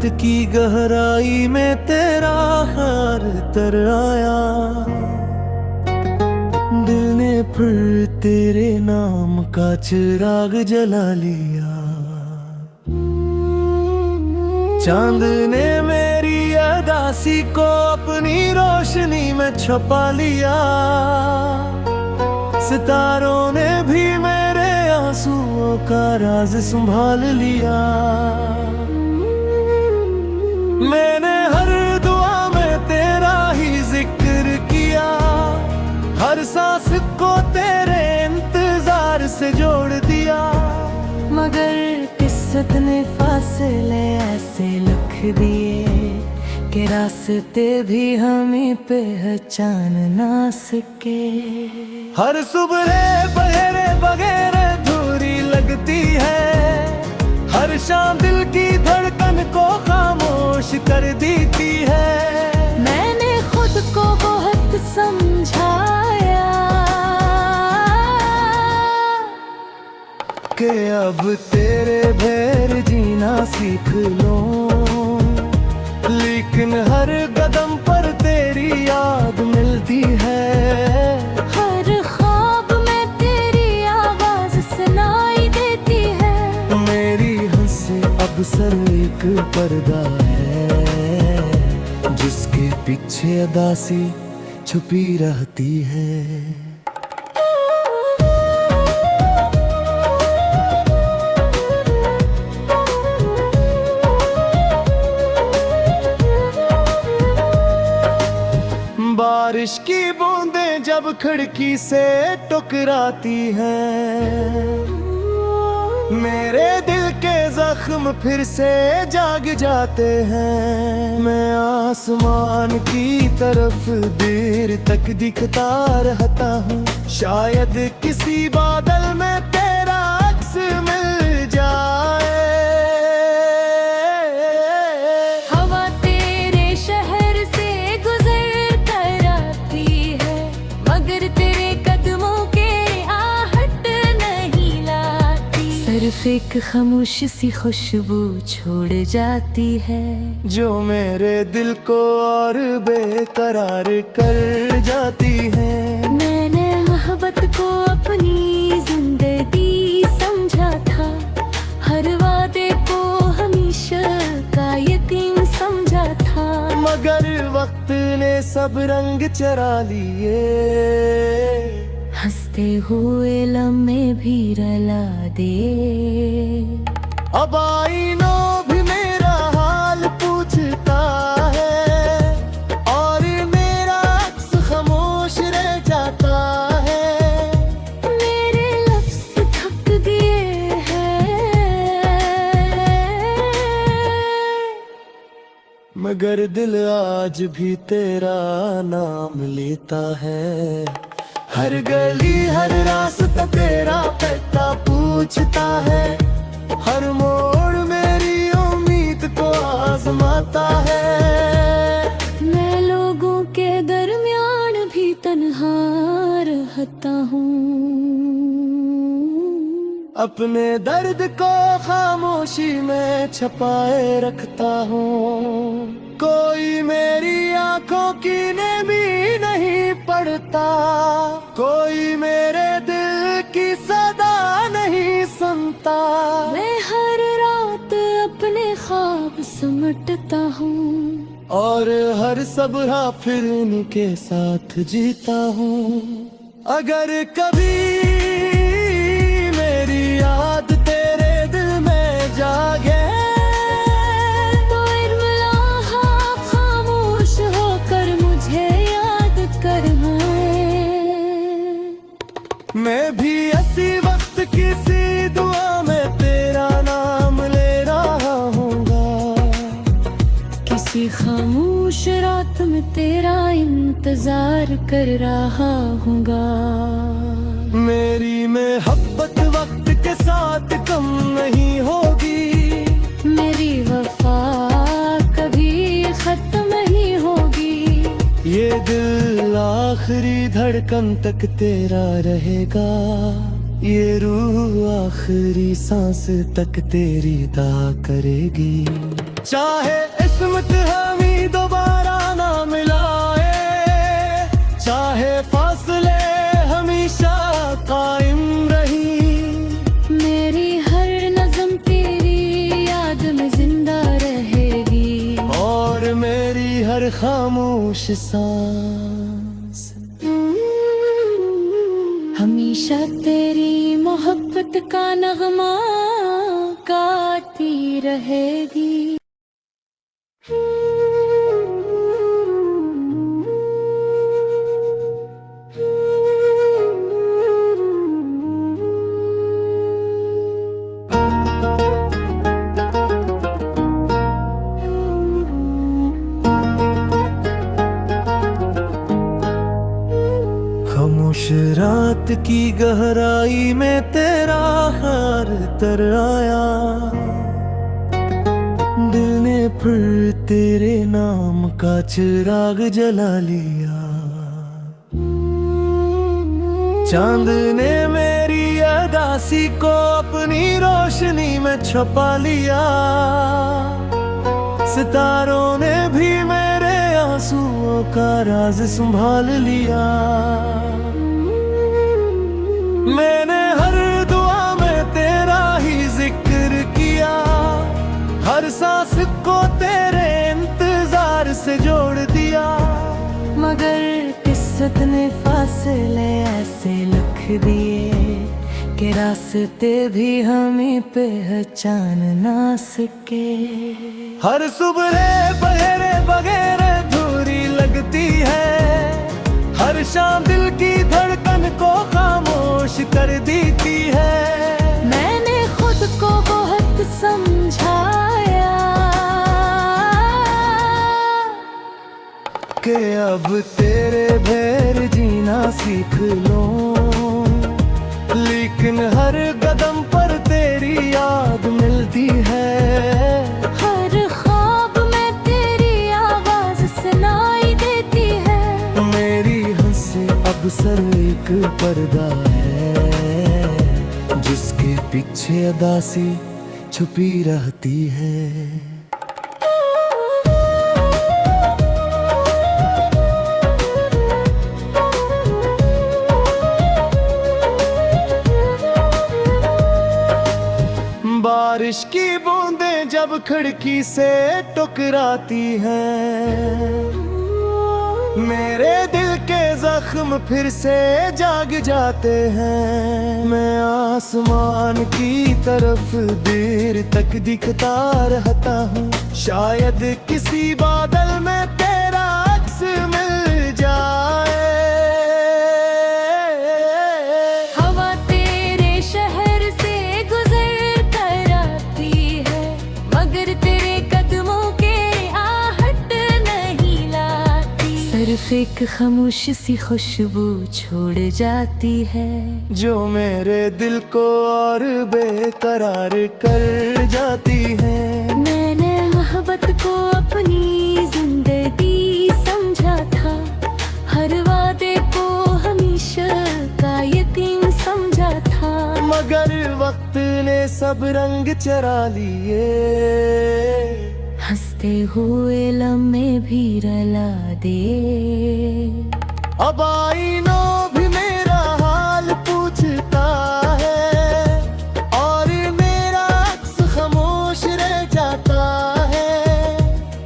रात की गहराई में तेरा हार तर आया। दिल ने फिर तेरे नाम का चिराग जला लिया। चांद ने मेरी अदासी को अपनी रोशनी में छुपा लिया। सितारों ने भी मेरे आंसुओं का राज संभाल लिया। मैंने हर दुआ में तेरा ही जिक्र किया। हर सांस को तेरे इंतजार से जोड़ दिया। मगर किस्मत ने फासले ऐसे लिख दिए कि रास्ते भी हमें पहचान ना सके। हर सुबह बहेरे बगैर अधूरी लगती है। हर शाम दिल की धड़कन को खामोश कर देती है। मैंने खुद को बहुत समझाया कि अब तेरे भैर जीना सीख लूं। लेकिन हर कदम पर तेरी याद मिलती है। हर ख्वाब में तेरी आवाज सुनाई देती है। मेरी हंसी अब सर एक पर्दा है जिसके पीछे अदासी छुपी रहती है। बारिश की बूंदें जब खिड़की से टकराती हैं, मेरे दिल के जख्म फिर से जाग जाते हैं। मैं आसमान की तरफ देर तक दिखता रहता हूँ। शायद किसी बादल में तेरा अक्स मिल जाए। हवा तेरे शहर से गुजर कर आती है, मगर तेरे कदमों के आहट नहीं लाती। सिर्फ एक खामोश सी खुशबू छोड़ जाती है, जो मेरे दिल को और बेकरार कर जाती है। मैंने मोहब्बत को अपनी जिंदगी समझा था। हर वादे को हमेशा का यकीन समझा था। मगर वक्त ने सब रंग चरा लिए। हंसते हुए लम्हे भी रुला दे। अब आईनों भी मेरा हाल पूछता है, और मेरा अक्स खामोश रह जाता है। मेरे लफ्ज़ थक गए हैं, मगर दिल आज भी तेरा नाम लेता है। हर गली हर रास्ता तेरा पता पूछता है। हर मोड़ मेरी उम्मीद को आजमाता है। मैं लोगों के दरमियान भी तन्हा रहता हूँ। अपने दर्द को खामोशी में छुपाए रखता हूँ। कोई मेरी आंखों की भी नहीं पढ़ता। कोई मेरे दिल की सदा नहीं सुनता। मैं हर रात अपने ख्वाब समेटता हूँ, और हर सब्र फिर इनके साथ जीता हूँ। अगर कभी मेरी याद तेरे दिल में जागे, तो इर्मला खामोश होकर मुझे याद करवाए। मैं भी इसी वक्त किसी दुआ में तेरा नाम ले रहा हूँगा। किसी खामोश रात में तेरा इंतजार कर रहा हूँगा। मेरी मोहब्बत वक्त के साथ कम नहीं होगी। मेरी वफा कभी खत्म नहीं होगी। ये दिल आखिरी धड़कन तक तेरा रहेगा। ये रूह आखिरी सांस तक तेरी दा करेगी। चाहे इस्मत हमें दोबारा ना मिलाए, चाहे फासले हमेशा कायम रही, मेरी हर नज़म तेरी याद में जिंदा रहेगी, और मेरी हर खामोश सांस हमेशा तेरी मोहब्बत का नगमा गाती रहेगी। खामोश रात की गहराई में तेरा हार तर आया, दिल ने फिर तेरे नाम का चिराग जला लिया, चांद ने मेरी अदासी को अपनी रोशनी में छुपा लिया, सितारों ने भी मेरे आंसुओं का राज संभाल लिया। मैंने हर दुआ में तेरा ही जिक्र किया, हर सांस को तेरे इंतजार से जोड़ दिया, मगर किस्मत ने फासले ऐसे लिख दिए कि रास्ते भी हमें पहचान ना सके। हर सुबह बहेरे बगैर अधूरी लगती है, हर शाम दिल की धड़कन को खामोश कर देती है। मैंने खुद को बहुत समझाया कि अब तेरे भैर जीना सीख लो, लेकिन हर कदम पर तेरी याद मिलती है, हर ख्वाब में तेरी आवाज सुनाई देती है, मेरी हंसी अब सर एक पर्दा है, जिसके पीछे अदासी छुपी रहती है। बारिश की बूंदें जब खिड़की से टकराती हैं, मेरे दिल के जख्म फिर से जाग जाते हैं। मैं आसमान की तरफ देर तक दिखता रहता हूँ, शायद किसी बादल में तेरा अक्स मिल जाए। हवा तेरे शहर से गुजर कर आती है, मगर तेरे कदमों के आहट नहीं लाती, सिर्फ एक खामोश सी खुशबू छोड़ जाती है, जो मेरे दिल को और बेकरार कर जाती है। मैंने मोहब्बत को अपनी जिंदगी समझा था, हर वादे को हमेशा का यकीन समझा था, मगर वक्त ने सब रंग चरा लिए, हंसते हुए लम्हे भी रुला दे। अब आईनों भी मेरा हाल पूछता है, और मेरा अक्स खामोश रह जाता है।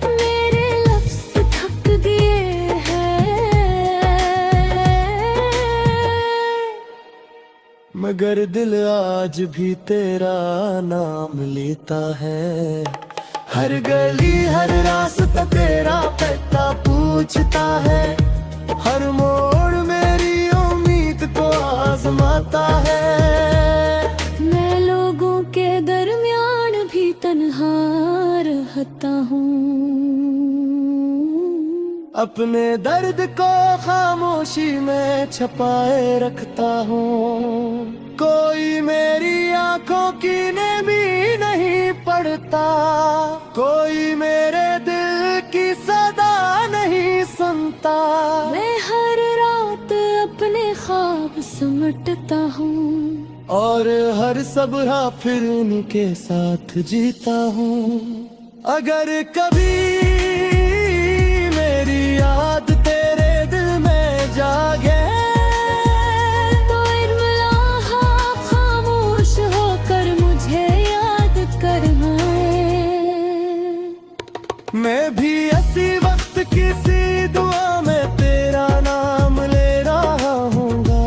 मेरे लफ्ज़ थक गए हैं, मगर दिल आज भी तेरा नाम लेता है, हर गली हर रास्ता तेरा पता पूछता है, हर मोड़ मेरी उम्मीद को आजमाता है। मैं लोगों के दरमियान भी तन्हा रहता हूँ, अपने दर्द को खामोशी में छुपाए रखता हूँ, कोई मेरी आंखों की नेमी नहीं पड़ता, कोई मेरे दिल की सदा नहीं सुनता। मैं हर रात अपने ख्वाब समेटता हूँ, और हर सब्र फिर उनके साथ जीता हूँ। अगर कभी मेरी याद तेरे दिल में जागे तो इर्मला खामोश होकर मुझे याद करना मैं भी ऐसी वक्त किसी दुआ में तेरा नाम ले रहा हूँगा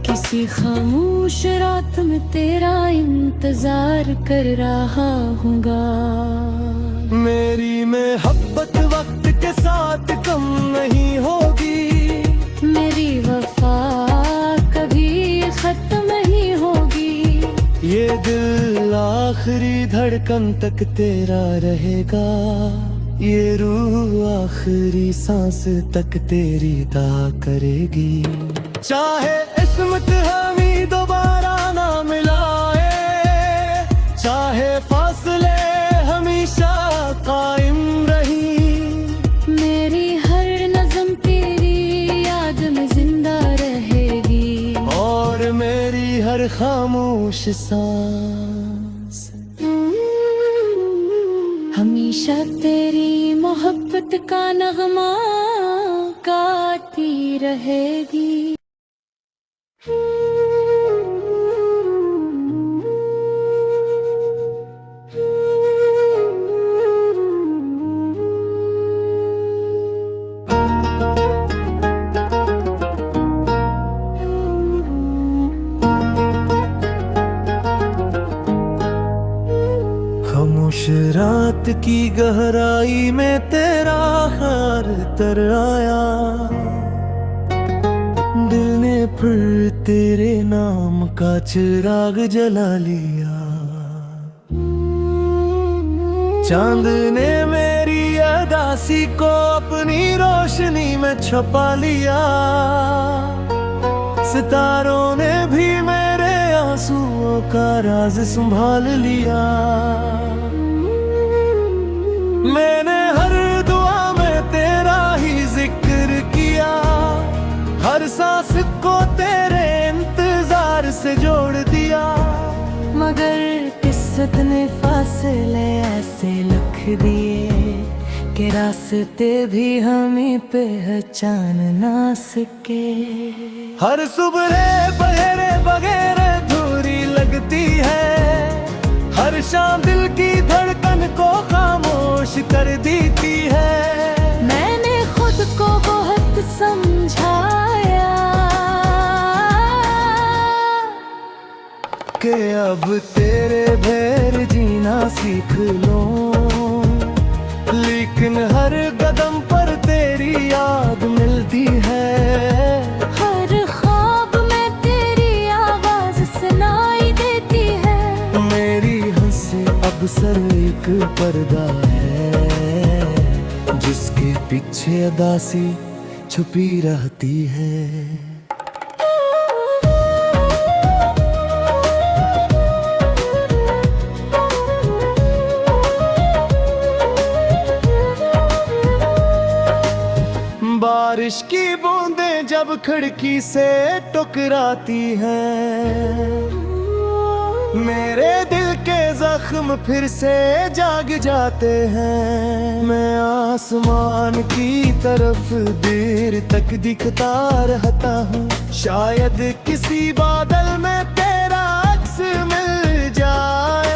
किसी खामोश रात में तेरा इंतजार कर रहा हूँगा मेरी मोहब्बत वक्त के साथ कम नहीं होगी मेरी वफा कभी खत्म नहीं होगी ये दिल आखिरी धड़कन तक तेरा रहेगा ये रूह आखिरी सांस तक तेरी दा करेगी चाहे इस्मत हमें दोबारा ना मिलाए चाहे फासले हमेशा कायम रही मेरी हर नज़म तेरी याद में जिंदा रहेगी और मेरी हर खामोश सांस हमेशा तेरी मोहब्बत का नगमा गाती रहेगी खामोश रात की गहराई में तेरा हार तर आया दिल ने फिर तेरे नाम का चिराग जला लिया चांद ने मेरी अदासी को अपनी रोशनी में छुपा लिया सितारों ने भी मेरे आंसुओं का राज संभाल लिया मैंने हर दुआ में तेरा ही जिक्र किया हर सांस को तेरे इंतजार से जोड़ दिया मगर किस्मत ने फासले ऐसे लिख दिए कि रास्ते भी हमें पहचान ना सके हर सुबह बहेरे बगैर अधूरी लगती है हर शाम दिल की धड़कन को खामोश कर देती है मैंने खुद को बहुत समझाया कि अब तेरे भैर जीना सीख लो लेकिन हर कदम पर तेरी याद मिलती है हर ख्वाब में तेरी आवाज सुनाई देती है मेरी हंसी अब सर एक पर्दा है जिसके पीछे अदासी छुपी रहती है बारिश की बूंदें जब खिड़की से टकराती हैं मेरे दिल के जख्म फिर से जाग जाते हैं मैं आसमान की तरफ देर तक दिखता रहता हूँ शायद किसी बादल में तेरा अक्स मिल जाए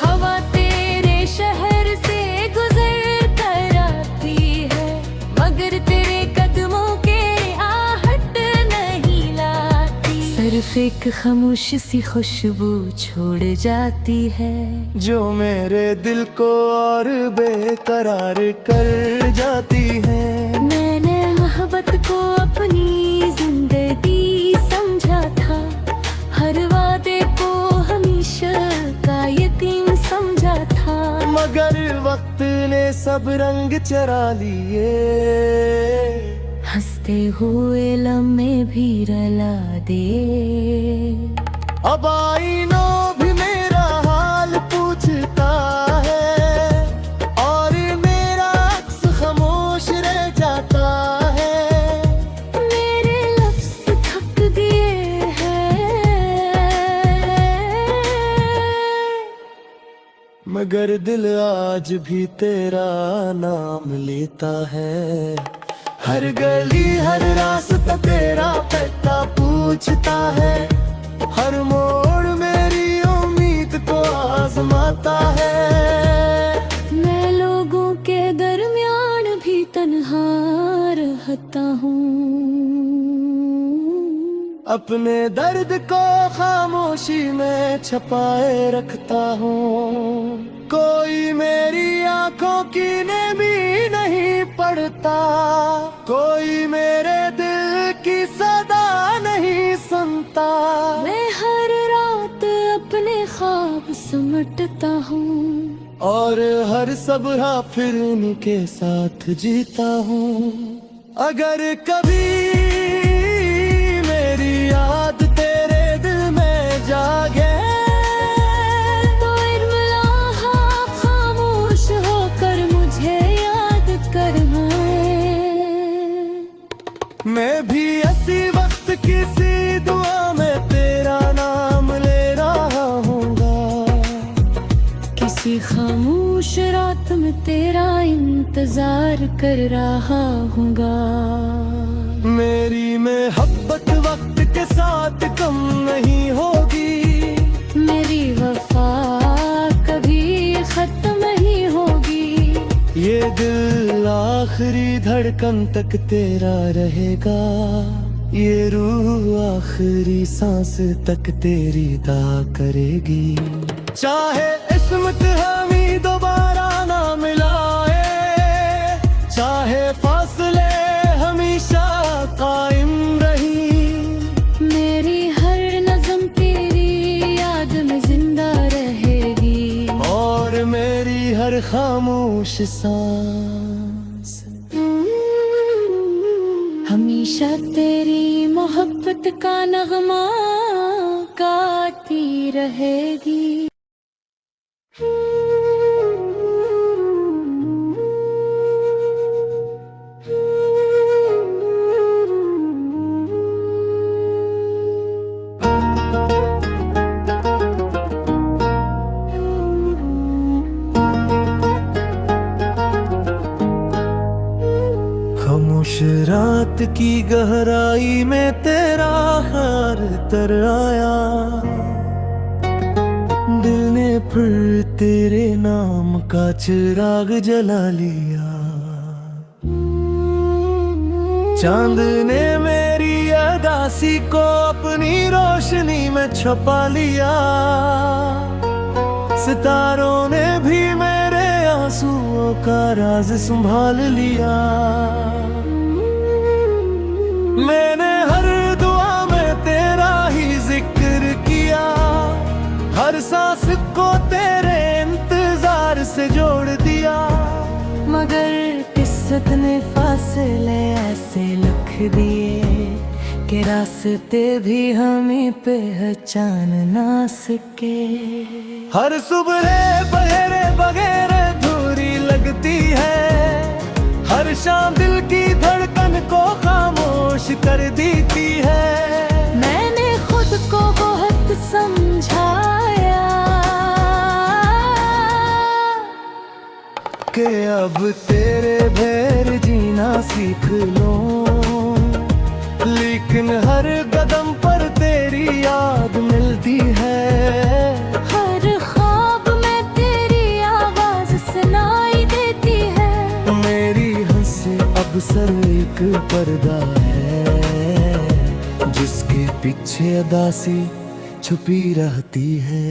हवा तेरे शहर से गुजर कर आती है मगर तेरे कदमों के आहट नहीं लाती सिर्फ एक खामोश सी खुशबू छोड़ जाती है जो मेरे दिल को और बेकरार कर जाती है मैंने मोहब्बत को अपनी जिंदगी समझा था हर वादे को हमेशा का यकीन समझा था मगर वक्त ने सब रंग चरा लिए हंसते हुए लम्हे भी रुला दे अब आईनों भी मेरा हाल पूछता है और मेरा अक्स खामोश रह जाता है मेरे लफ्ज़ थक गए हैं मगर दिल आज भी तेरा नाम लेता है। हर गली हर रास्ता तेरा पता पूछता है, हर मोड़ मेरी उम्मीद को आजमाता है। मैं लोगों के दरमियान भी तन्हा रहता हूँ, अपने दर्द को खामोशी में छुपाए रखता हूँ। कोई मेरी आंखों की नेमी नहीं पढ़ता, कोई मेरे दिल की सदा नहीं सुनता। मैं हर रात अपने ख्वाब समेटता हूँ, और हर सब्र फिर इनके साथ जीता हूँ। अगर कभी मेरी याद तेरे दिल में जागे, तो इन लम्हा खामोश होकर मुझे याद करना। मैं भी ऐसी वक्त किसी दुआ में तेरा नाम ले रहा हूँगा, किसी खामोश रात में तेरा इंतजार कर रहा हूँगा। मेरी मोहब्बत वक्त के साथ कम नहीं होगी, मेरी वफा कभी खत्म नहीं होगी। ये दिल आखिरी धड़कन तक तेरा रहेगा, ये रूह आखिरी सांस तक तेरी दा करेगी। चाहे इस्मत हमें दोबारा ना मिलाए, चाहे फासले हमेशा कायम रही, मेरी हर नज़म तेरी याद में जिंदा रहेगी, और मेरी हर खामोश सांस हमेशा तेरी मोहब्बत का नगमा गाती रहेगी। खामोश रात की गहराई में तेरा हार तर आया, दिल ने फिर तेरे नाम का चिराग जला लिया। चांद ने मेरी अदासी को अपनी रोशनी में छुपा लिया, सितारों ने भी मेरे आंसुओं का राज संभाल लिया। मैंने हर दुआ में तेरा ही जिक्र किया, हर सांस को तेरे इंतजार से जोड़ दिया। मगर किस्मत ने फासले ऐसे लिख दिए कि रास्ते भी हमें पहचान ना सके। हर सुबह बहेरे बगैर अधूरी लगती है, हर शाम दिल की धड़कन को खामोश कर देती है। मैंने खुद को बहुत समझाया कि अब तेरे भैर जीना सीख लो, लेकिन हर कदम पर तेरी याद मिलती है। हर ख्वाब में तेरी आवाज सुनाई देती है, मेरी हंसी अब सर एक पर्दा है, जिसके पीछे अदासी छुपी रहती है।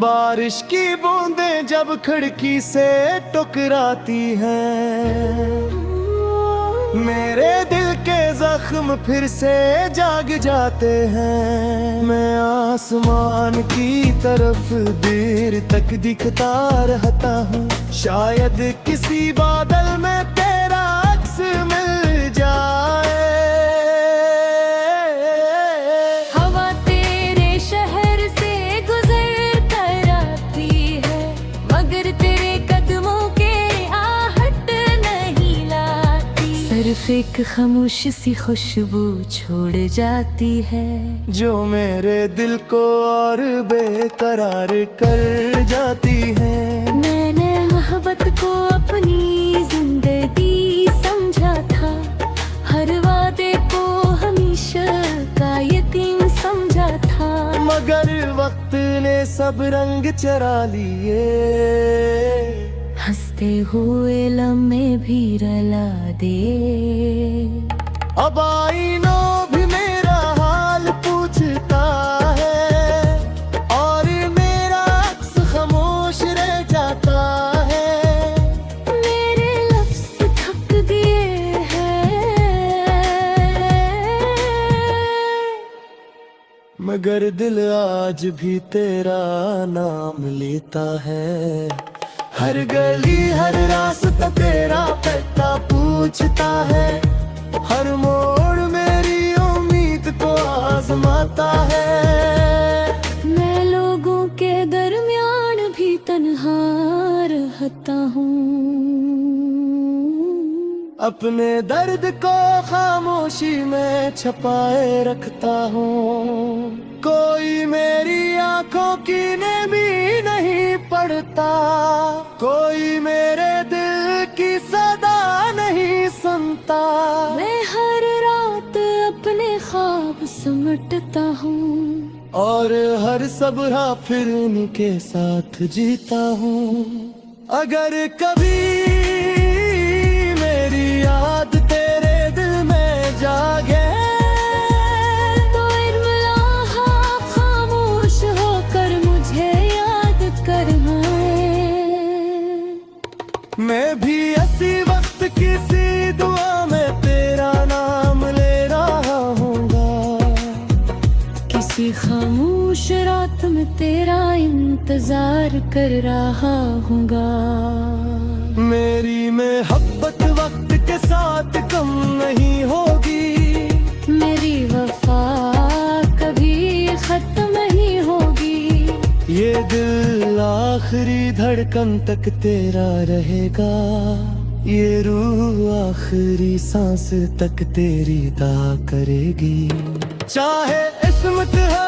बारिश की बूंदें जब खिड़की से टकराती हैं, मेरे दिल के जख्म फिर से जाग जाते हैं। मैं आसमान की तरफ देर तक दिखता रहता हूँ, शायद किसी बादल में तेरा अक्स मिल जाए। हवा तेरे शहर से गुजर कर आती है, मगर तेरे कदमों के आहट सिर्फ एक खामोश सी खुशबू छोड़ जाती है, जो मेरे दिल को और बेकरार कर जाती है। मैंने मोहब्बत को अपनी जिंदगी समझा था, हर वादे को हमेशा का यकीन समझा था। मगर वक्त ने सब रंग चरा लिए, हंसते हुए लम्हे भी रुला दे। अब आईनों भी मेरा हाल पूछता है, और मेरा अक्स खामोश रह जाता है। मेरे लफ्ज़ थक गए हैं, मगर दिल आज भी तेरा नाम लेता है। हर गली हर रास्ता तेरा पता पूछता है, हर मोड़ मेरी उम्मीद को आजमाता है। मैं लोगों के दरमियान भी तन्हा रहता हूँ, अपने दर्द को खामोशी में छुपाए रखता हूँ। कोई मेरी आंखों की नमी नहीं पड़ता, कोई मेरे दिल की सदा नहीं सुनता। मैं हर रात अपने ख्वाब समेटता हूँ, और हर सब्र फिर इनके साथ जीता हूँ। अगर कभी मेरी याद तेरे दिल में जागे, तो इर्मला खामोश होकर मुझे याद करवाए। मैं भी ऐसी वक्त किसी दुआ में तेरा नाम ले रहा हूँगा, किसी खामोश रात में तेरा इंतजार कर रहा हूँगा। मेरी मोहब्बत वक्त के साथ कम नहीं होगी, मेरी वफा कभी खत्म नहीं होगी। ये दिल आखिरी धड़कन तक तेरा रहेगा, ये रूह आखिरी सांस तक तेरी दा करेगी। चाहे इस्मत है